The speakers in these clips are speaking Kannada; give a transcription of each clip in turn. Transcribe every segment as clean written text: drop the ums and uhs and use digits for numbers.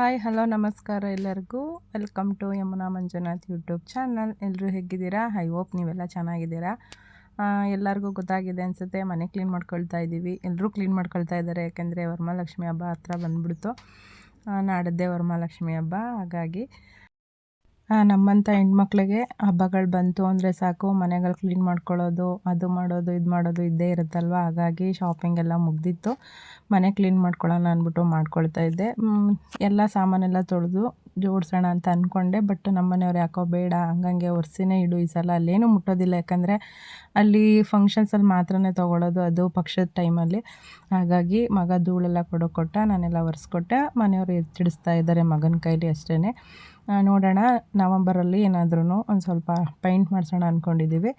ಹಾಯ್ ಹಲೋ ನಮಸ್ಕಾರ ಎಲ್ಲರಿಗೂ. Welcome to Yamuna Manjunath YouTube channel. ಎಲ್ಲರೂ ಹೇಗಿದ್ದೀರಾ? ಐ ಹೋಪ್ ನೀವೆಲ್ಲ ಚೆನ್ನಾಗಿದ್ದೀರಾ. ಎಲ್ಲರಿಗೂ ಗೊತ್ತಾಗಿದೆ ಅನಿಸುತ್ತೆ, ಮನೆ ಕ್ಲೀನ್ ಮಾಡ್ಕೊಳ್ತಾ ಇದ್ದೀವಿ. ಎಲ್ಲರೂ ಕ್ಲೀನ್ ಮಾಡ್ಕೊಳ್ತಾ ಇದ್ದಾರೆ, ಯಾಕೆಂದರೆ ವರಮಹಾಲಕ್ಷ್ಮಿ ಹಬ್ಬ ಹತ್ರ ಬಂದುಬಿಡ್ತು. ನಾಡಿದ್ದೇ ವರಮಹಾಲಕ್ಷ್ಮಿ ಹಬ್ಬ. ಹಾಗಾಗಿ ನಮ್ಮಂಥ ಹೆಣ್ಮಕ್ಳಿಗೆ ಹಬ್ಬಗಳು ಬಂತು ಅಂದರೆ ಸಾಕು, ಮನೆಗಳು ಕ್ಲೀನ್ ಮಾಡ್ಕೊಳ್ಳೋದು, ಅದು ಮಾಡೋದು ಇದು ಮಾಡೋದು ಇದ್ದೇ ಇರುತ್ತಲ್ವ. ಹಾಗಾಗಿ ಶಾಪಿಂಗ್ ಎಲ್ಲ ಮುಗ್ದಿತ್ತು, ಮನೆ ಕ್ಲೀನ್ ಮಾಡ್ಕೊಳ್ಳೋಣ ಅಂದ್ಬಿಟ್ಟು ಮಾಡ್ಕೊಳ್ತಾ ಇದ್ದೆ. ಎಲ್ಲ ಸಾಮಾನೆಲ್ಲ ತೊಳೆದು ಜೋಡಿಸೋಣ ಅಂತ ಅಂದ್ಕೊಂಡೆ. ಬಟ್ ನಮ್ಮ ಮನೆಯವ್ರು ಯಾಕೋ ಬೇಡ, ಹಂಗಂಗೆ ಒರೆಸಿನೇ ಇಡು ಈ ಸಲ, ಅಲ್ಲೇನೂ ಮುಟ್ಟೋದಿಲ್ಲ, ಯಾಕಂದರೆ ಅಲ್ಲಿ ಫಂಕ್ಷನ್ಸಲ್ಲಿ ಮಾತ್ರನೇ ತೊಗೊಳೋದು, ಅದು ಪಕ್ಷದ ಟೈಮಲ್ಲಿ. ಹಾಗಾಗಿ ಮಗ ಧೂಳೆಲ್ಲ ಕೊಟ್ಟ, ನಾನೆಲ್ಲ ಒರೆಸ್ಕೊಟ್ಟೆ. ಮನೆಯವರು ಎತ್ತಿಡಿಸ್ತಾ ಇದ್ದಾರೆ ಮಗನ ಕೈಲಿ ಅಷ್ಟೇ. ನೋಡೋಣ, ನವಂಬರಲ್ಲಿ ಏನಾದ್ರೂ ಒಂದು ಸ್ವಲ್ಪ ಪೈಂಟ್ ಮಾಡಿಸೋಣ ಅಂದ್ಕೊಂಡಿದ್ದೀವಿ,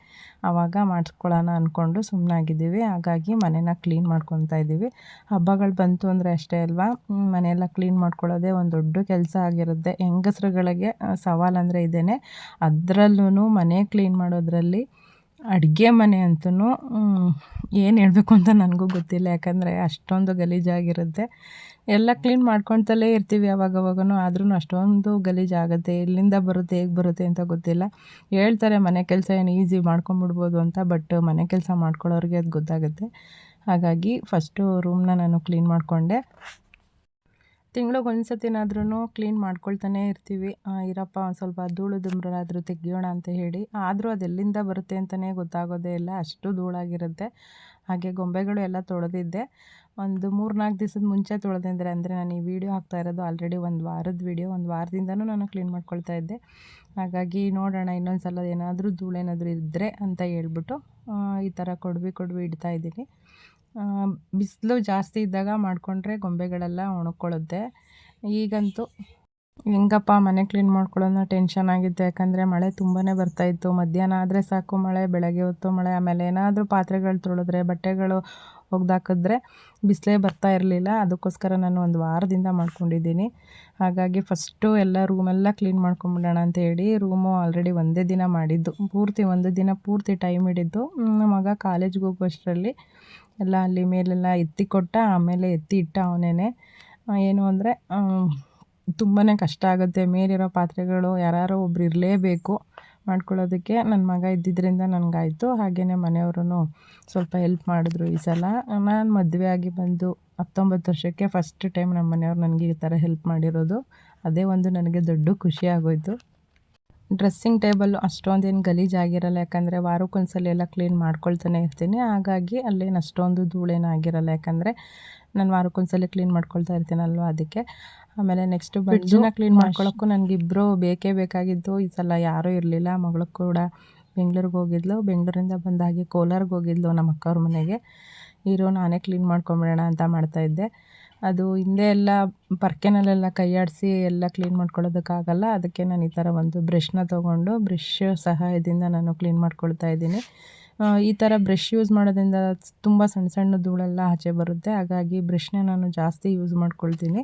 ಆವಾಗ ಮಾಡಿಸ್ಕೊಳ್ಳೋಣ ಅಂದ್ಕೊಂಡು ಸುಮ್ಮನಾಗಿದ್ದೀವಿ. ಹಾಗಾಗಿ ಮನೆನ ಕ್ಲೀನ್ ಮಾಡ್ಕೊತಾ ಇದ್ದೀವಿ. ಹಬ್ಬಗಳು ಬಂತು ಅಂದರೆ ಅಷ್ಟೇ ಅಲ್ವಾ, ಮನೆಯೆಲ್ಲ ಕ್ಲೀನ್ ಮಾಡ್ಕೊಳ್ಳೋದೇ ಒಂದು ದೊಡ್ಡ ಕೆಲಸ ಆಗಿರುತ್ತೆ. ಹೆಂಗಸ್ರುಗಳಿಗೆ ಸವಾಲಂದರೆ ಇದೇ. ಅದರಲ್ಲೂ ಮನೆ ಕ್ಲೀನ್ ಮಾಡೋದ್ರಲ್ಲಿ ಅಡುಗೆ ಮನೆ ಅಂತೂ ಏನು ಹೇಳಬೇಕು ಅಂತ ನನಗೂ ಗೊತ್ತಿಲ್ಲ, ಯಾಕಂದರೆ ಅಷ್ಟೊಂದು ಗಲೀಜಾಗಿರುತ್ತೆ. ಎಲ್ಲ ಕ್ಲೀನ್ ಮಾಡ್ಕೊಳ್ತಲೇ ಇರ್ತೀವಿ ಅವಾಗವಾಗೂ, ಆದ್ರೂ ಅಷ್ಟೊಂದು ಗಲೀಜಾಗುತ್ತೆ. ಎಲ್ಲಿಂದ ಬರುತ್ತೆ, ಹೇಗೆ ಬರುತ್ತೆ ಅಂತ ಗೊತ್ತಿಲ್ಲ. ಹೇಳ್ತಾರೆ ಮನೆ ಕೆಲಸ ಏನು ಈಸಿ ಮಾಡ್ಕೊಂಬಿಡ್ಬೋದು ಅಂತ, ಬಟ್ ಮನೆ ಕೆಲಸ ಮಾಡ್ಕೊಳ್ಳೋರಿಗೆ ಅದು ಗೊತ್ತಾಗುತ್ತೆ. ಹಾಗಾಗಿ ಫಸ್ಟು ರೂಮ್ನ ನಾನು ಕ್ಲೀನ್ ಮಾಡಿಕೊಂಡೆ. ತಿಂಗ್ಳಿಗೆ ಒಂದು ಸತಿನಾದ್ರೂ ಕ್ಲೀನ್ ಮಾಡ್ಕೊಳ್ತಾನೆ ಇರ್ತೀವಿ. ಇರಪ್ಪ ಒಂದು ಸ್ವಲ್ಪ ಧೂಳು ದುಮ್ರಾದ್ರೂ ತೆಗಿಯೋಣ ಅಂತ ಹೇಳಿ, ಆದರೂ ಅದೆಲ್ಲಿಂದ ಬರುತ್ತೆ ಅಂತಲೇ ಗೊತ್ತಾಗೋದೇ ಇಲ್ಲ, ಅಷ್ಟು ಧೂಳಾಗಿರುತ್ತೆ. ಹಾಗೆ ಗೊಂಬೆಗಳು ಎಲ್ಲ ತೊಳೆದಿದ್ದೆ, ಒಂದು 3-4 ದಿವಸದ ಮುಂಚೆ ತೊಳೆದಿದ್ದರೆ, ಅಂದರೆ ನಾನು ಈ ವಿಡಿಯೋ ಹಾಕ್ತಾ ಇರೋದು ಆಲ್ರೆಡಿ ಒಂದು ವಾರದ ವಿಡಿಯೋ, ಒಂದು ವಾರದಿಂದನೂ ನಾನು ಕ್ಲೀನ್ ಮಾಡ್ಕೊಳ್ತಾ ಇದ್ದೆ. ಹಾಗಾಗಿ ನೋಡೋಣ ಇನ್ನೊಂದು ಸಲ ಏನಾದರೂ ಧೂಳೇನಾದರೂ ಇದ್ದರೆ ಅಂತ ಹೇಳ್ಬಿಟ್ಟು ಈ ಥರ ಕೊಡ್ವಿ ಇಡ್ತಾ ಇದ್ದೀನಿ. ಬಿಸಿಲು ಜಾಸ್ತಿ ಇದ್ದಾಗ ಮಾಡಿಕೊಂಡ್ರೆ ಗೊಂಬೆಗಳೆಲ್ಲ ಒಣಕೊಳ್ಳುತ್ತೆ. ಈಗಂತೂ ಹೆಂಗಪ್ಪ ಮನೆ ಕ್ಲೀನ್ ಮಾಡ್ಕೊಳ್ಳೋದು ಟೆನ್ಷನ್ ಆಗಿತ್ತು, ಯಾಕಂದರೆ ಮಳೆ ತುಂಬಾ ಬರ್ತಾಯಿತ್ತು. ಮಧ್ಯಾಹ್ನ ಆದರೆ ಸಾಕು ಮಳೆ, ಬೆಳಗ್ಗೆ ಹೊತ್ತು ಮಳೆ, ಆಮೇಲೆ ಏನಾದರೂ ಪಾತ್ರೆಗಳು ತೊಳೆದ್ರೆ, ಬಟ್ಟೆಗಳು ಒಗ್ದಾಕಿದ್ರೆ ಬಿಸಿಲೇ ಬರ್ತಾ ಇರಲಿಲ್ಲ. ಅದಕ್ಕೋಸ್ಕರ ನಾನು ಒಂದು ವಾರದಿಂದ ಮಾಡ್ಕೊಂಡಿದ್ದೀನಿ. ಹಾಗಾಗಿ ಫಸ್ಟು ಎಲ್ಲ ರೂಮೆಲ್ಲ ಕ್ಲೀನ್ ಮಾಡ್ಕೊಂಬಿಡೋಣ ಅಂತ ಹೇಳಿ, ರೂಮು ಆಲ್ರೆಡಿ ಒಂದೇ ದಿನ ಮಾಡಿದ್ದು, ಒಂದು ದಿನ ಪೂರ್ತಿ ಟೈಮ್ ಹಿಡಿದ್ದು. ಮಗ ಕಾಲೇಜ್ಗೆ ಹೋಗುವಷ್ಟರಲ್ಲಿ ಎಲ್ಲ ಅಲ್ಲಿ ಮೇಲೆಲ್ಲ ಎತ್ತಿ ಕೊಟ್ಟ, ಆಮೇಲೆ ಎತ್ತಿ ಇಟ್ಟ ಅವನೇ. ಏನು ಅಂದರೆ ತುಂಬಾ ಕಷ್ಟ ಆಗುತ್ತೆ, ಮೇಲಿರೋ ಪಾತ್ರೆಗಳು ಯಾರೋ ಒಬ್ರು ಇರಲೇಬೇಕು ಮಾಡ್ಕೊಳ್ಳೋದಕ್ಕೆ. ನನ್ನ ಮಗ ಇದ್ದಿದ್ದರಿಂದ ನನಗಾಯಿತು. ಹಾಗೆಯೇ ಮನೆಯವರು ಸ್ವಲ್ಪ ಹೆಲ್ಪ್ ಮಾಡಿದ್ರು. ಈ ಸಲ ನಾನು ಮದುವೆ ಆಗಿ ಬಂದು 19 ವರ್ಷಕ್ಕೆ ಫಸ್ಟ್ ಟೈಮ್ ನಮ್ಮ ಮನೆಯವ್ರು ನನಗೆ ಈ ಥರ ಹೆಲ್ಪ್ ಮಾಡಿರೋದು. ಅದೇ ಒಂದು ನನಗೆ ದೊಡ್ಡ ಖುಷಿ ಆಗೋಯಿತು. ಡ್ರೆಸ್ಸಿಂಗ್ ಟೇಬಲ್ ಅಷ್ಟೊಂದೇನು ಗಲೀಜಾಗಿರಲ್ಲ, ಯಾಕಂದರೆ ವಾರಕ್ಕೊಂದ್ಸಲ ಎಲ್ಲ ಕ್ಲೀನ್ ಮಾಡ್ಕೊಳ್ತಾನೆ ಇರ್ತೀನಿ. ಹಾಗಾಗಿ ಅಲ್ಲೇನು ಅಷ್ಟೊಂದು ಧೂಳೇನಾಗಿರಲ್ಲ, ಯಾಕಂದರೆ ನಾನು ವಾರಕ್ಕೊಂದ್ಸಲ ಕ್ಲೀನ್ ಮಾಡ್ಕೊಳ್ತಾ ಇರ್ತೀನಲ್ವ, ಅದಕ್ಕೆ. ಆಮೇಲೆ ನೆಕ್ಸ್ಟು ಫ್ರಿಡ್ಜನ್ನ ಕ್ಲೀನ್ ಮಾಡ್ಕೊಳ್ಳೋಕ್ಕೂ ನನಗಿಬ್ಬರು ಬೇಕೇ ಬೇಕಾಗಿದ್ದು. ಈ ಸಲ ಯಾರೂ ಇರಲಿಲ್ಲ. ಮಗಳು ಕೂಡ ಬೆಂಗಳೂರಿಗೆ ಹೋಗಿದ್ಲು, ಬೆಂಗಳೂರಿಂದ ಬಂದಾಗೆ ಕೋಲಾರ್ಗೆ ಹೋಗಿದ್ಲು ನಮ್ಮ ಅಕ್ಕವ್ರ ಮನೆಗೆ. ನಾನೇ ಕ್ಲೀನ್ ಮಾಡ್ಕೊಂಬಿಡೋಣ ಅಂತ ಮಾಡ್ತಾಯಿದ್ದೆ. ಅದು ಹಿಂದೆ ಎಲ್ಲ ಪರ್ಕೆನಲ್ಲೆಲ್ಲ ಕೈಯಾಡಿಸಿ ಎಲ್ಲ ಕ್ಲೀನ್ ಮಾಡ್ಕೊಳ್ಳೋದಕ್ಕಾಗಲ್ಲ, ಅದಕ್ಕೆ ನಾನು ಈ ಥರ ಒಂದು ಬ್ರಷ್ನ ತೊಗೊಂಡು ಬ್ರಷ್ ಸಹಾಯದಿಂದ ನಾನು ಕ್ಲೀನ್ ಮಾಡ್ಕೊಳ್ತಾ ಇದ್ದೀನಿ. ಈ ಥರ ಬ್ರಷ್ ಯೂಸ್ ಮಾಡೋದ್ರಿಂದ ತುಂಬ ಸಣ್ಣ ಧೂಳೆಲ್ಲ ಆಚೆ ಬರುತ್ತೆ. ಹಾಗಾಗಿ ಬ್ರಷ್ನ ನಾನು ಜಾಸ್ತಿ ಯೂಸ್ ಮಾಡ್ಕೊಳ್ತೀನಿ.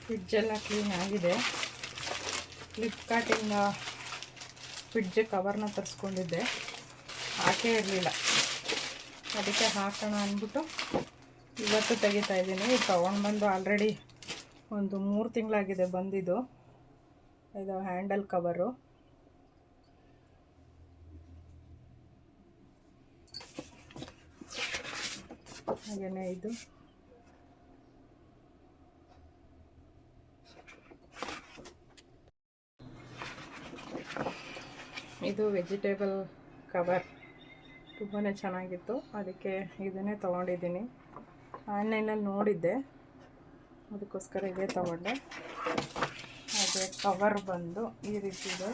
ಫ್ರಿಡ್ಜೆಲ್ಲ ಕ್ಲೀನ್ ಆಗಿದೆ. ಫ್ಲಿಪ್ಕಾರ್ಟಿಂದ ಫ್ರಿಡ್ಜ್ ಕವರ್ನ ತರಿಸ್ಕೊಂಡಿದ್ದೆ, ಹಾಕೇ ಇರಲಿಲ್ಲ, ಅದಕ್ಕೆ ಹಾಕೋಣ ಅಂದ್ಬಿಟ್ಟು ಇವತ್ತು ತೆಗಿತಾ ಇದ್ದೀನಿ. ತೊಗೊಂಡು ಬಂದು ಆಲ್ರೆಡಿ ಒಂದು 3 ತಿಂಗಳಾಗಿದೆ ಬಂದಿದ್ದು. ಇದು ಹ್ಯಾಂಡಲ್ ಕವರು. ಹಾಗೆಯೇ ಇದು ವೆಜಿಟೇಬಲ್ ಕವರ್, ತುಂಬಾ ಚೆನ್ನಾಗಿತ್ತು, ಅದಕ್ಕೆ ಇದನ್ನೇ ತೊಗೊಂಡಿದ್ದೀನಿ. ಆನ್ಲೈನಲ್ಲಿ ನೋಡಿದ್ದೆ, ಅದಕ್ಕೋಸ್ಕರ ಇದೇ ತೊಗೊಂಡೆ. ಹಾಗೆ ಕವರ್ ಬಂದು ಈ ರೀತಿ ಇದೆ.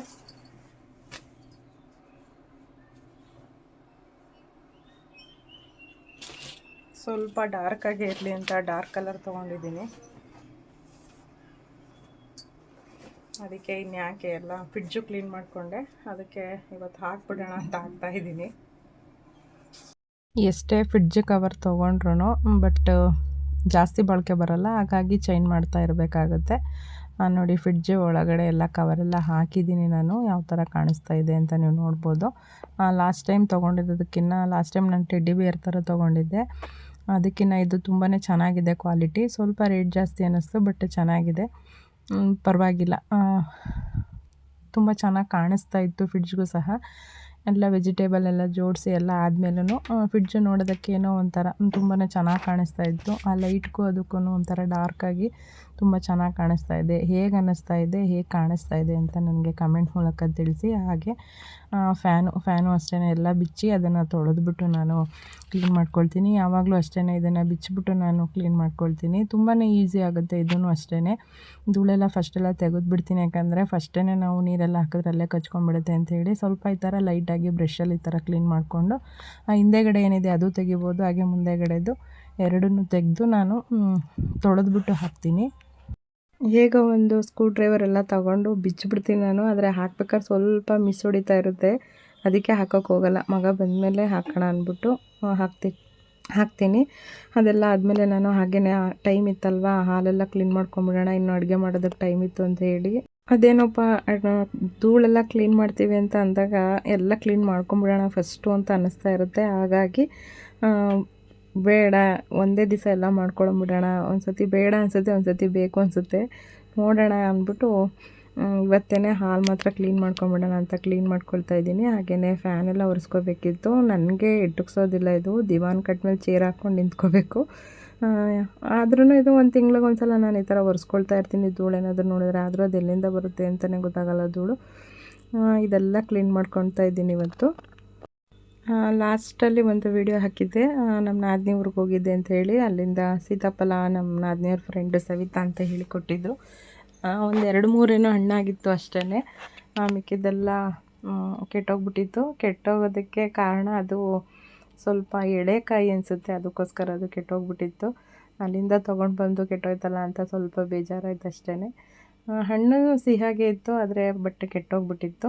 ಸ್ವಲ್ಪ ಡಾರ್ಕಾಗಿ ಇರಲಿ ಅಂತ ಡಾರ್ಕ್ ಕಲರ್ ತೊಗೊಂಡಿದ್ದೀನಿ. ಅದಕ್ಕೆ ಇನ್ಯಾಕೆ ಎಲ್ಲ ಫ್ರಿಡ್ಜು ಕ್ಲೀನ್ ಮಾಡಿಕೊಂಡೆ, ಅದಕ್ಕೆ ಇವತ್ತು ಹಾಕ್ಬಿಡೋಣ ಅಂತ ಹಾಕ್ತಾಯಿದ್ದೀನಿ. ಎಷ್ಟೇ ಫ್ರಿಡ್ಜ್ ಕವರ್ ತೊಗೊಂಡ್ರು ಬಟ್ ಜಾಸ್ತಿ ಬಳಕೆ ಬರೋಲ್ಲ, ಹಾಗಾಗಿ ಚೇಂಜ್ ಮಾಡ್ತಾ ಇರಬೇಕಾಗುತ್ತೆ. ನೋಡಿ, ಫ್ರಿಡ್ಜ್ ಒಳಗಡೆ ಎಲ್ಲ ಕವರೆಲ್ಲ ಹಾಕಿದ್ದೀನಿ ನಾನು, ಯಾವ ಥರ ಕಾಣಿಸ್ತಾ ಇದೆ ಅಂತ ನೀವು ನೋಡ್ಬೋದು. ಲಾಸ್ಟ್ ಟೈಮ್ ತೊಗೊಂಡಿದ್ದಕ್ಕಿಂತ ಲಾಸ್ಟ್ ಟೈಮ್ ನಾನು ಟೆಡ್ಡಿ ಬೇರ್ ಥರ ತೊಗೊಂಡಿದ್ದೆ. ಅದಕ್ಕಿಂತ ಇದು ತುಂಬಾ ಚೆನ್ನಾಗಿದೆ ಕ್ವಾಲಿಟಿ. ಸ್ವಲ್ಪ ರೇಟ್ ಜಾಸ್ತಿ ಅನ್ನಿಸ್ತು, ಬಟ್ ಚೆನ್ನಾಗಿದೆ, ಪರವಾಗಿಲ್ಲ. ತುಂಬ ಚೆನ್ನಾಗಿ ಕಾಣಿಸ್ತಾ ಇತ್ತು ಫ್ರಿಡ್ಜ್ಗೂ ಸಹ. ಎಲ್ಲ ವೆಜಿಟೇಬಲ್ ಎಲ್ಲ ಜೋಡಿಸಿ ಎಲ್ಲ ಆದಮೇಲೂ ಫ್ರಿಡ್ಜ್ ನೋಡೋದಕ್ಕೆ ಏನೋ ಒಂಥರ ತುಂಬಾ ಚೆನ್ನಾಗಿ ಕಾಣಿಸ್ತಾ ಇತ್ತು. ಆ ಲೈಟ್ಗೂ ಅದಕ್ಕೂ ಒಂಥರ ಡಾರ್ಕಾಗಿ ತುಂಬ ಚೆನ್ನಾಗಿ ಕಾಣಿಸ್ತಾ ಇದೆ. ಹೇಗೆ ಅನ್ನಿಸ್ತಾ ಇದೆ, ಹೇಗೆ ಕಾಣಿಸ್ತಾ ಇದೆ ಅಂತ ನನಗೆ ಕಮೆಂಟ್ ಮೂಲಕ ತಿಳಿಸಿ. ಹಾಗೆ ಫ್ಯಾನು ಅಷ್ಟೇ ಎಲ್ಲ ಬಿಚ್ಚಿ ಅದನ್ನು ತೊಳೆದ್ಬಿಟ್ಟು ನಾನು ಕ್ಲೀನ್ ಮಾಡ್ಕೊಳ್ತೀನಿ. ಯಾವಾಗಲೂ ಅಷ್ಟೇ ಇದನ್ನು ಬಿಚ್ಚಿಬಿಟ್ಟು ನಾನು ಕ್ಲೀನ್ ಮಾಡ್ಕೊಳ್ತೀನಿ. ತುಂಬಾ ಈಸಿ ಆಗುತ್ತೆ ಇದೂ ಅಷ್ಟೇ. ಧೂಳೆಲ್ಲ ಫಸ್ಟೆಲ್ಲ ತೆಗೆದುಬಿಡ್ತೀನಿ, ಯಾಕಂದರೆ ಫಸ್ಟೇ ನಾವು ನೀರೆಲ್ಲ ಹಾಕಿದ್ರೆ ಅಲ್ಲೇ ಕಚ್ಕೊಂಡ್ಬಿಡುತ್ತೆ ಅಂಥೇಳಿ. ಸ್ವಲ್ಪ ಈ ಥರ ಲೈಟಾಗಿ ಬ್ರಷಲ್ಲಿ ಈ ಥರ ಕ್ಲೀನ್ ಮಾಡಿಕೊಂಡು ಹಿಂದೆಗಡೆ ಏನಿದೆ ಅದು ತೆಗಿಬೋದು, ಹಾಗೆ ಮುಂದೆಗಡೆದು ಎರಡನ್ನೂ ತೆಗೆದು ನಾನು ತೊಳೆದ್ಬಿಟ್ಟು ಹಾಕ್ತೀನಿ. ಹೇಗ ಒಂದು ಸ್ಕ್ರೂ ಡ್ರೈವರ್ ಎಲ್ಲ ತಗೊಂಡು ಬಿಚ್ಚಿಬಿಡ್ತೀನಿ ನಾನು. ಆದರೆ ಹಾಕ್ಬೇಕಾದ್ರೆ ಸ್ವಲ್ಪ ಮಿಸ್ ಹೊಡಿತಾ ಇರುತ್ತೆ, ಅದಕ್ಕೆ ಹಾಕೋಕ್ಕೆ ಹೋಗಲ್ಲ. ಮಗ ಬಂದಮೇಲೆ ಹಾಕೋಣ ಅಂದ್ಬಿಟ್ಟು ಹಾಕ್ತೀನಿ. ಅದೆಲ್ಲ ಆದಮೇಲೆ ನಾನು ಹಾಗೆಯೇ ಟೈಮ್ ಇತ್ತಲ್ವ, ಹಾಲೆಲ್ಲ ಕ್ಲೀನ್ ಮಾಡ್ಕೊಂಬಿಡೋಣ, ಇನ್ನು ಅಡುಗೆ ಮಾಡೋದಕ್ಕೆ ಟೈಮ್ ಇತ್ತು ಅಂತ ಹೇಳಿ ಅದೇನೋಪ್ಪ ಧೂಳೆಲ್ಲ ಕ್ಲೀನ್ ಮಾಡ್ತೀವಿ ಅಂತ ಅಂದಾಗ ಎಲ್ಲ ಕ್ಲೀನ್ ಮಾಡ್ಕೊಂಬಿಡೋಣ ಫಸ್ಟು ಅಂತ ಅನ್ನಿಸ್ತಾ ಇರುತ್ತೆ. ಹಾಗಾಗಿ ಬೇಡ, ಒಂದೇ ದಿವಸ ಎಲ್ಲ ಮಾಡ್ಕೊಂಬಿಡೋಣ. ಒಂದು ಸತಿ ಬೇಡ ಅನಿಸುತ್ತೆ, ಒಂದು ಸತಿ ಬೇಕು ಅನಿಸುತ್ತೆ, ನೋಡೋಣ ಅಂದ್ಬಿಟ್ಟು ಇವತ್ತೇ ಹಾಲು ಮಾತ್ರ ಕ್ಲೀನ್ ಮಾಡ್ಕೊಂಬಿಡೋಣ ಅಂತ ಕ್ಲೀನ್ ಮಾಡ್ಕೊಳ್ತಾ ಇದ್ದೀನಿ. ಹಾಗೆಯೇ ಫ್ಯಾನೆಲ್ಲ ಒರೆಸ್ಕೋಬೇಕಿತ್ತು. ನನಗೆ ಎಟ್ಟುಕ್ಸೋದಿಲ್ಲ ಇದು, ದಿವಾನ್ ಕಟ್ ಮೇಲೆ ಚೇರ್ ಹಾಕ್ಕೊಂಡು ನಿಂತ್ಕೋಬೇಕು. ಆದ್ರೂ ಇದು ಒಂದು ತಿಂಗ್ಳಿಗೆ ಒಂದು ಸಲ ನಾನು ಈ ಥರ ಒರೆಸ್ಕೊಳ್ತಾ ಇರ್ತೀನಿ. ಧೂಳೇನಾದರೂ ನೋಡಿದ್ರೆ, ಆದರೂ ಅದು ಎಲ್ಲಿಂದ ಬರುತ್ತೆ ಅಂತಲೇ ಗೊತ್ತಾಗಲ್ಲ ಧೂಳು. ಇದೆಲ್ಲ ಕ್ಲೀನ್ ಮಾಡ್ಕೊಳ್ತಾ ಇದ್ದೀನಿ ಇವತ್ತು. ಲಾಸ್ಟಲ್ಲಿ ಒಂದು ವಿಡಿಯೋ ಹಾಕಿದ್ದೆ, ನಮ್ಮ ನಾದಿನಿ ಊರಿಗೆ ಹೋಗಿದ್ದೆ ಅಂತ ಹೇಳಿ. ಅಲ್ಲಿಂದ ಸೀತಾಫಲ ನಮ್ಮ ನಾದಿನಿಯವ್ರ ಫ್ರೆಂಡ್ ಸವಿತಾ ಅಂತ ಹೇಳಿ ಕೊಟ್ಟಿದ್ದರು. ಒಂದು 2-3 ಏನೋ ಹಣ್ಣಾಗಿತ್ತು ಅಷ್ಟೇ. ಮಿಕ್ಕಿದ್ದೆಲ್ಲ ಕೆಟ್ಟೋಗ್ಬಿಟ್ಟಿತ್ತು. ಕೆಟ್ಟೋಗೋದಕ್ಕೆ ಕಾರಣ ಅದು ಸ್ವಲ್ಪ ಎಳೆಕಾಯಿ ಅನಿಸುತ್ತೆ, ಅದಕ್ಕೋಸ್ಕರ ಅದು ಕೆಟ್ಟೋಗ್ಬಿಟ್ಟಿತ್ತು. ಅಲ್ಲಿಂದ ತೊಗೊಂಡು ಬಂದು ಕೆಟ್ಟೋಯ್ತಲ್ಲ ಅಂತ ಸ್ವಲ್ಪ ಬೇಜಾರಾಯ್ತು ಅಷ್ಟೇ. ಹಣ್ಣು ಸಿಹಿಯಾಗೇ ಇತ್ತು, ಆದರೆ ಬಟ್ ಕೆಟ್ಟೋಗ್ಬಿಟ್ಟಿತ್ತು.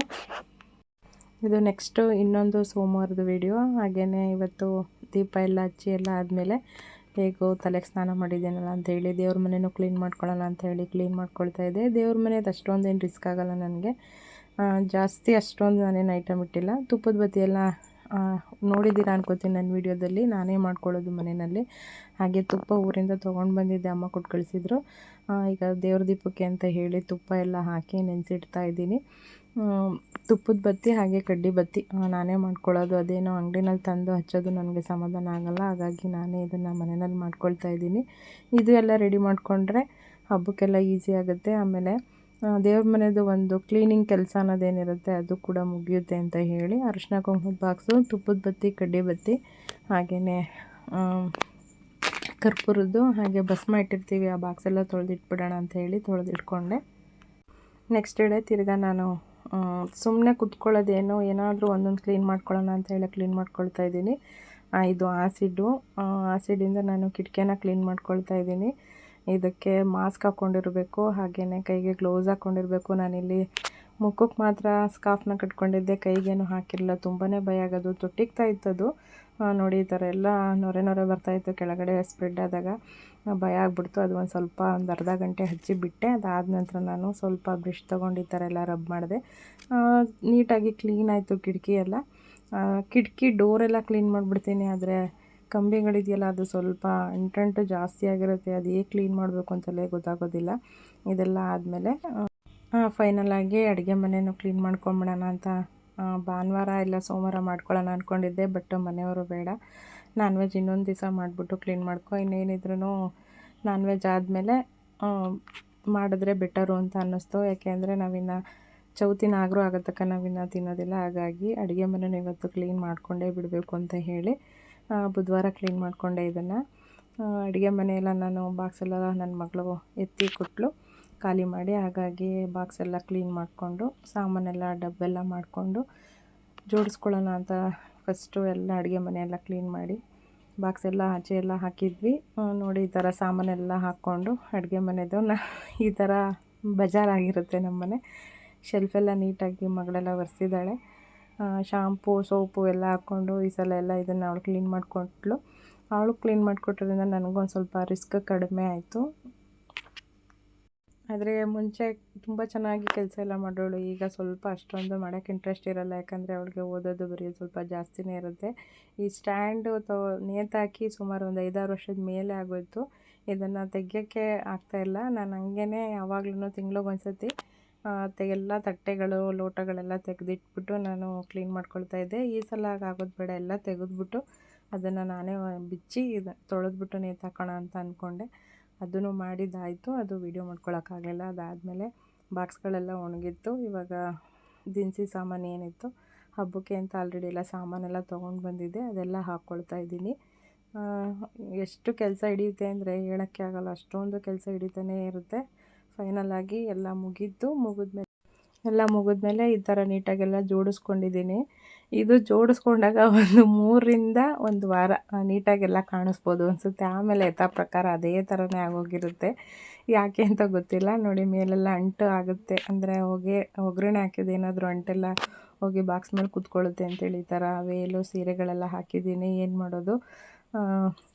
ಇದು ನೆಕ್ಸ್ಟು ಇನ್ನೊಂದು ಸೋಮವಾರದ ವಿಡಿಯೋ. ಹಾಗೆಯೇ ಇವತ್ತು ದೀಪ ಎಲ್ಲ ಹಚ್ಚಿ ಎಲ್ಲ ಆದಮೇಲೆ ಹೇಗೋ ತಲೆಗೆ ಸ್ನಾನ ಮಾಡಿದ್ದೇನಲ್ಲ ಅಂಥೇಳಿ ದೇವ್ರ ಮನೆಯೂ ಕ್ಲೀನ್ ಮಾಡ್ಕೊಳ್ಳೋಣ ಅಂಥೇಳಿ ಕ್ಲೀನ್ ಮಾಡ್ಕೊಳ್ತಾ ಇದ್ದೆ. ದೇವ್ರ ಮನೆಯದು ಅಷ್ಟೊಂದೇನು ರಿಸ್ಕ್ ಆಗೋಲ್ಲ ನನಗೆ, ಜಾಸ್ತಿ ಅಷ್ಟೊಂದು ನಾನೇನು ಐಟಮ್ ಇಟ್ಟಿಲ್ಲ. ತುಪ್ಪದ ಬತ್ತಿ ಎಲ್ಲ ನೋಡಿದ್ದೀರಾ ಅನ್ಕೋತೀನಿ ನನ್ನ ವೀಡಿಯೋದಲ್ಲಿ, ನಾನೇ ಮಾಡ್ಕೊಳ್ಳೋದು ಮನೆಯಲ್ಲಿ. ಹಾಗೆ ತುಪ್ಪ ಊರಿಂದ ತೊಗೊಂಡು ಬಂದಿದ್ದೆ, ಅಮ್ಮ ಕೊಟ್ಟು ಕಳಿಸಿದ್ರು. ಈಗ ದೇವ್ರ ದೀಪಕ್ಕೆ ಅಂತ ಹೇಳಿ ತುಪ್ಪ ಎಲ್ಲ ಹಾಕಿ ನೆನೆಸಿಡ್ತಾ ಇದ್ದೀನಿ. ತುಪ್ಪದ ಬತ್ತಿ ಹಾಗೆ ಕಡ್ಡಿ ಬತ್ತಿ ನಾನೇ ಮಾಡ್ಕೊಳ್ಳೋದು. ಅದೇನೋ ಅಂಗಡಿನಲ್ಲಿ ತಂದು ಹಚ್ಚೋದು ನನಗೆ ಸಮಾಧಾನ ಆಗೋಲ್ಲ, ಹಾಗಾಗಿ ನಾನೇ ಇದನ್ನು ಮನೆಯಲ್ಲಿ ಮಾಡ್ಕೊಳ್ತಾ ಇದ್ದೀನಿ. ಇದು ಎಲ್ಲ ರೆಡಿ ಮಾಡಿಕೊಂಡ್ರೆ ಹಬ್ಬಕ್ಕೆಲ್ಲ ಈಸಿ ಆಗುತ್ತೆ. ಆಮೇಲೆ ದೇವ್ರ ಮನೆಯದು ಒಂದು ಕ್ಲೀನಿಂಗ್ ಕೆಲಸ ಅನ್ನೋದೇನಿರುತ್ತೆ ಅದು ಕೂಡ ಮುಗಿಯುತ್ತೆ ಅಂತ ಹೇಳಿ ಅರಿಶಿನ ಕುಂಕುಮದ ಬಾಕ್ಸು, ತುಪ್ಪದ ಬತ್ತಿ, ಕಡ್ಡಿ ಬತ್ತಿ, ಹಾಗೆಯೇ ಕರ್ಪೂರದ್ದು, ಹಾಗೆ ಭಸ್ಮ ಇಟ್ಟಿರ್ತೀವಿ, ಆ ಬಾಕ್ಸೆಲ್ಲ ತೊಳೆದಿಟ್ಬಿಡೋಣ ಅಂತ ಹೇಳಿ ತೊಳೆದಿಟ್ಕೊಂಡೆ. ನೆಕ್ಸ್ಟ್ ಡೇ ತಿರ್ಗಾ ನಾನು ಸುಮ್ಮನೆ ಕುತ್ಕೊಳ್ಳೋದೇನು, ಏನಾದರೂ ಒಂದೊಂದು ಕ್ಲೀನ್ ಮಾಡ್ಕೊಳ್ಳೋಣ ಅಂತ ಹೇಳಿ ಕ್ಲೀನ್ ಮಾಡ್ಕೊಳ್ತಾ ಇದ್ದೀನಿ. ಇದು ಆ್ಯಸಿಡಿಂದ ನಾನು ಕಿಟಕಿನ ಕ್ಲೀನ್ ಮಾಡ್ಕೊಳ್ತಾ ಇದ್ದೀನಿ. ಇದಕ್ಕೆ ಮಾಸ್ಕ್ ಹಾಕ್ಕೊಂಡಿರಬೇಕು, ಹಾಗೆಯೇ ಕೈಗೆ ಗ್ಲೌಸ್ ಹಾಕ್ಕೊಂಡಿರಬೇಕು. ನಾನಿಲ್ಲಿ ಮುಖಕ್ಕೆ ಮಾತ್ರ ಸ್ಕಾರ್ಫ್ನ ಕಟ್ಕೊಂಡಿದ್ದೆ, ಕೈಗೇನು ಹಾಕಿರಲಿಲ್ಲ. ತುಂಬಾ ಭಯ ಆಗೋದು, ತೊಟ್ಟಿಗ್ತಾ ಇತ್ತದು. ನೋಡಿ ಈ ಥರ ಎಲ್ಲ ನೊರೆ ಬರ್ತಾಯಿತ್ತು ಕೆಳಗಡೆ ಸ್ಪ್ರೆಡ್ ಆದಾಗ, ಭಯ ಆಗ್ಬಿಡ್ತು. ಅದು ಒಂದು ಅರ್ಧ ಗಂಟೆ ಹಚ್ಚಿ ಬಿಟ್ಟೆ. ಅದಾದ ನಂತರ ನಾನು ಸ್ವಲ್ಪ ಬ್ರಷ್ ತೊಗೊಂಡು ಈ ಥರ ಎಲ್ಲ ರಬ್ ಮಾಡಿದೆ. ನೀಟಾಗಿ ಕ್ಲೀನ್ ಆಯಿತು ಕಿಟಕಿ ಎಲ್ಲ. ಕಿಟಕಿ ಡೋರೆಲ್ಲ ಕ್ಲೀನ್ ಮಾಡಿಬಿಡ್ತೀನಿ, ಆದರೆ ಕಂಬಿಗಳಿದೆಯಲ್ಲ ಅದು ಸ್ವಲ್ಪ ಅಂಟಂಟು ಜಾಸ್ತಿ ಆಗಿರುತ್ತೆ. ಅದು ಹೇಗೆ ಕ್ಲೀನ್ ಮಾಡಬೇಕು ಅಂತಲೇ ಗೊತ್ತಾಗೋದಿಲ್ಲ. ಇದೆಲ್ಲ ಆದಮೇಲೆ ಫೈನಲಾಗಿ ಅಡುಗೆ ಮನೆಯೂ ಕ್ಲೀನ್ ಮಾಡ್ಕೊಂಬಿಡೋಣ ಅಂತ ಭಾನುವಾರ ಇಲ್ಲ ಸೋಮವಾರ ಮಾಡ್ಕೊಳ್ಳೋಣ ಅಂದ್ಕೊಂಡಿದ್ದೆ. ಬಟ್ ಮನೆಯವರು ಬೇಡ, ನಾನ್ ವೆಜ್ ಇನ್ನೊಂದು ದಿವಸ ಮಾಡಿಬಿಟ್ಟು ಕ್ಲೀನ್ ಮಾಡ್ಕೊ, ಇನ್ನೇನಿದ್ರೂ ನಾನ್ ವೆಜ್ ಆದಮೇಲೆ ಮಾಡಿದ್ರೆ ಬೆಟರು ಅಂತ ಅನ್ನಿಸ್ತು. ಯಾಕೆಂದರೆ ನಾವಿನ್ನು ಚೌತಿನ ಆಗೋ ತನಕ ನಾವಿನ್ನು ತಿನ್ನೋದಿಲ್ಲ. ಹಾಗಾಗಿ ಅಡುಗೆ ಮನೆಯೂ ಇವತ್ತು ಕ್ಲೀನ್ ಮಾಡಿಕೊಂಡೇ ಬಿಡಬೇಕು ಅಂತ ಹೇಳಿ ಬುಧವಾರ ಕ್ಲೀನ್ ಮಾಡಿಕೊಂಡೆ ಇದನ್ನು. ಅಡುಗೆ ಮನೆಯೆಲ್ಲ ನಾನು ಬಾಕ್ಸೆಲ್ಲ ನನ್ನ ಮಗಳು ಎತ್ತಿ ಕೊಟ್ಟಳು ಖಾಲಿ ಮಾಡಿ. ಹಾಗಾಗಿ ಬಾಕ್ಸೆಲ್ಲ ಕ್ಲೀನ್ ಮಾಡಿಕೊಂಡು ಸಾಮಾನೆಲ್ಲ ಡಬ್ಬೆಲ್ಲ ಮಾಡಿಕೊಂಡು ಜೋಡಿಸ್ಕೊಳ್ಳೋಣ ಅಂತ ಫಸ್ಟು ಎಲ್ಲ ಅಡುಗೆ ಮನೆಯೆಲ್ಲ ಕ್ಲೀನ್ ಮಾಡಿ ಬಾಕ್ಸೆಲ್ಲ ಆಚೆ ಎಲ್ಲ ಹಾಕಿದ್ವಿ. ನೋಡಿ ಈ ಥರ ಸಾಮಾನೆಲ್ಲ ಹಾಕ್ಕೊಂಡು ಅಡುಗೆ ಮನೆಯದು ಈ ಥರ ಬಜಾರಾಗಿರುತ್ತೆ ನಮ್ಮ ಮನೆ. ಶೆಲ್ಫೆಲ್ಲ ನೀಟಾಗಿ ಮಗಳೆಲ್ಲ ಒರೆಸಿದ್ದಾಳೆ. ಶಾಂಪು ಸೋಪು ಎಲ್ಲ ಹಾಕ್ಕೊಂಡು ಈ ಸಲ ಎಲ್ಲ ಇದನ್ನು ಅವಳು ಕ್ಲೀನ್ ಮಾಡಿಕೊಟ್ಲು. ಅವಳು ಕ್ಲೀನ್ ಮಾಡಿಕೊಟ್ರಿಂದ ನನಗೊಂದು ಸ್ವಲ್ಪ ರಿಸ್ಕ್ ಕಡಿಮೆ ಆಯಿತು. ಆದರೆ ಮುಂಚೆ ತುಂಬ ಚೆನ್ನಾಗಿ ಕೆಲಸ ಎಲ್ಲ ಮಾಡೋಳು. ಈಗ ಸ್ವಲ್ಪ ಅಷ್ಟೊಂದು ಮಾಡೋಕ್ಕೆ ಇಂಟ್ರೆಸ್ಟ್ ಇರೋಲ್ಲ, ಯಾಕಂದರೆ ಅವಳಿಗೆ ಓದೋದು ಬರೆಯೋದು ಸ್ವಲ್ಪ ಜಾಸ್ತಿನೇ ಇರುತ್ತೆ. ಈ ಸ್ಟ್ಯಾಂಡು ನೇತಾಕಿ ಸುಮಾರು ಒಂದು 5-6 ವರ್ಷದ ಮೇಲೆ ಆಗೋಯಿತು. ಇದನ್ನು ತೆಗಿಯೋಕ್ಕೆ ಆಗ್ತಾಯಿಲ್ಲ. ನಾನು ಹಂಗೇ ಯಾವಾಗ್ಲೂ ತಿಂಗಳಿಗೊಂದ್ಸತಿ ಎಲ್ಲ ತಟ್ಟೆಗಳು ಲೋಟಗಳೆಲ್ಲ ತೆಗೆದಿಟ್ಬಿಟ್ಟು ನಾನು ಕ್ಲೀನ್ ಮಾಡ್ಕೊಳ್ತಾ ಇದ್ದೆ. ಈ ಸಲ ಆಗೋದು ಬೇಡ, ಎಲ್ಲ ತೆಗೆದ್ಬಿಟ್ಟು ಅದನ್ನು ನಾನೇ ಬಿಚ್ಚಿ ತೊಳೆದ್ಬಿಟ್ಟು ನೇತಾಕೋಣ ಅಂತ ಅಂದ್ಕೊಂಡೆ. ಅದನ್ನು ಮಾಡಿದ್ದಾಯಿತು. ಅದು ವೀಡಿಯೋ ಮಾಡ್ಕೊಳಕ್ಕಾಗಲಿಲ್ಲ. ಅದಾದಮೇಲೆ ಬಾಕ್ಸ್ಗಳೆಲ್ಲ ಒಣಗಿತ್ತು. ಇವಾಗ ದಿನಸಿ ಸಾಮಾನು ಏನಿತ್ತು ಹಬ್ಬಕ್ಕೆ ಅಂತ ಆಲ್ರೆಡಿ ಎಲ್ಲ ಸಾಮಾನೆಲ್ಲ ತೊಗೊಂಡು ಬಂದಿದ್ದೆ, ಅದೆಲ್ಲ ಹಾಕ್ಕೊಳ್ತಾ ಇದ್ದೀನಿ. ಎಷ್ಟು ಕೆಲಸ ಹಿಡಿಯುತ್ತೆ ಅಂದರೆ ಹೇಳೋಕ್ಕೆ ಆಗೋಲ್ಲ, ಅಷ್ಟೊಂದು ಕೆಲಸ ಹಿಡಿತಾನೇ ಇರುತ್ತೆ. ಫೈನಲಾಗಿ ಎಲ್ಲ ಮುಗಿದ್ಮೇಲೆ ಈ ಥರ ನೀಟಾಗೆಲ್ಲ ಜೋಡಿಸ್ಕೊಂಡಿದ್ದೀನಿ. ಇದು ಜೋಡಿಸ್ಕೊಂಡಾಗ ಒಂದು 3ರಿಂದ 1 ವಾರ ನೀಟಾಗೆಲ್ಲ ಕಾಣಿಸ್ಬೋದು ಅನಿಸುತ್ತೆ. ಆಮೇಲೆ ಯಥಾ ಪ್ರಕಾರ ಅದೇ ಥರನೇ ಆಗೋಗಿರುತ್ತೆ. ಯಾಕೆ ಅಂತ ಗೊತ್ತಿಲ್ಲ. ನೋಡಿ ಮೇಲೆಲ್ಲ ಅಂಟು ಆಗುತ್ತೆ, ಅಂದರೆ ಒಗ್ಗರಣೆ ಹಾಕಿದ್ದು ಏನಾದರೂ ಅಂಟೆಲ್ಲ ಹೋಗಿ ಬಾಕ್ಸ್ ಮೇಲೆ ಕೂತ್ಕೊಳ್ಳುತ್ತೆ ಅಂತೇಳಿ ಈ ಥರ ವೇಲು ಸೀರೆಗಳೆಲ್ಲ ಹಾಕಿದ್ದೀನಿ. ಏನು ಮಾಡೋದು,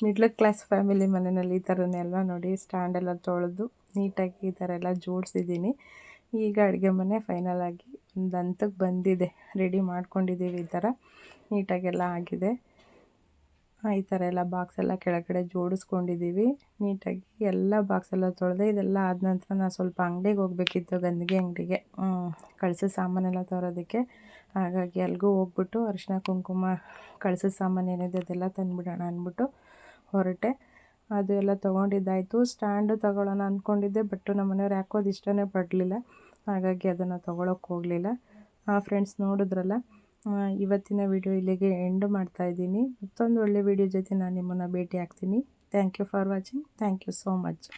ಮಿಡ್ಲ್ ಕ್ಲಾಸ್ ಫ್ಯಾಮಿಲಿ ಮನೆಯಲ್ಲಿ ಈ ಥರನೇ ಅಲ್ವಾ. ನೋಡಿ ಸ್ಟ್ಯಾಂಡೆಲ್ಲ ತೊಳೆದು ನೀಟಾಗಿ ಈ ಥರ ಎಲ್ಲ ಜೋಡಿಸಿದ್ದೀನಿ. ಈಗ ಅಡುಗೆ ಮನೆ ಫೈನಲಾಗಿ ಒಂದು ಹಂತಕ್ಕೆ ಬಂದಿದೆ, ರೆಡಿ ಮಾಡ್ಕೊಂಡಿದ್ದೀವಿ. ಈ ಥರ ನೀಟಾಗೆಲ್ಲ ಆಗಿದೆ. ಈ ಥರ ಎಲ್ಲ ಬಾಕ್ಸೆಲ್ಲ ಕೆಳಗಡೆ ಜೋಡಿಸ್ಕೊಂಡಿದ್ದೀವಿ ನೀಟಾಗಿ. ಎಲ್ಲ ಬಾಕ್ಸೆಲ್ಲ ತೊಳೆದೆ. ಇದೆಲ್ಲ ಆದ ನಂತರ ನಾನು ಸ್ವಲ್ಪ ಅಂಗಡಿಗೆ ಹೋಗಬೇಕಿತ್ತು, ಗಂದಿಗೆ ಅಂಗಡಿಗೆ ಕಳಸದ ಸಾಮಾನೆಲ್ಲ ತರೋದಕ್ಕೆ. ಹಾಗಾಗಿ ಅಲ್ಲಿಗೂ ಹೋಗ್ಬಿಟ್ಟು ಅರಿಶಿನ ಕುಂಕುಮ ಕಳಸದ ಸಾಮಾನು ಏನಿದೆ ಅದೆಲ್ಲ ತಂದುಬಿಡೋಣ ಅಂದ್ಬಿಟ್ಟು ಹೊರಟೆ. ಅದು ಎಲ್ಲ ತೊಗೊಂಡಿದ್ದಾಯಿತು. ಸ್ಟ್ಯಾಂಡು ತೊಗೊಳ್ಳೋಣ ಅಂದ್ಕೊಂಡಿದ್ದೆ, ಬಟ್ ನಮ್ಮ ಮನೆಯವ್ರು ಯಾಕೋ ಅದು ಇಷ್ಟನೇ ಪಡಲಿಲ್ಲ. ಹಾಗಾಗಿ ಅದನ್ನು ತೊಗೊಳಕ್ಕೆ ಹೋಗಲಿಲ್ಲ. ಫ್ರೆಂಡ್ಸ್, ನೋಡಿದ್ರಲ್ಲ, ಇವತ್ತಿನ ವಿಡಿಯೋ ಇಲ್ಲಿಗೆ ಎಂಡ್ ಮಾಡ್ತಾಯಿದ್ದೀನಿ. ಮತ್ತೊಂದು ಒಳ್ಳೆ ವಿಡಿಯೋ ಜೊತೆ ನಾನು ನಿಮ್ಮನ್ನು ಭೇಟಿ ಆಗ್ತೀನಿ. Thank you for watching. Thank you so much.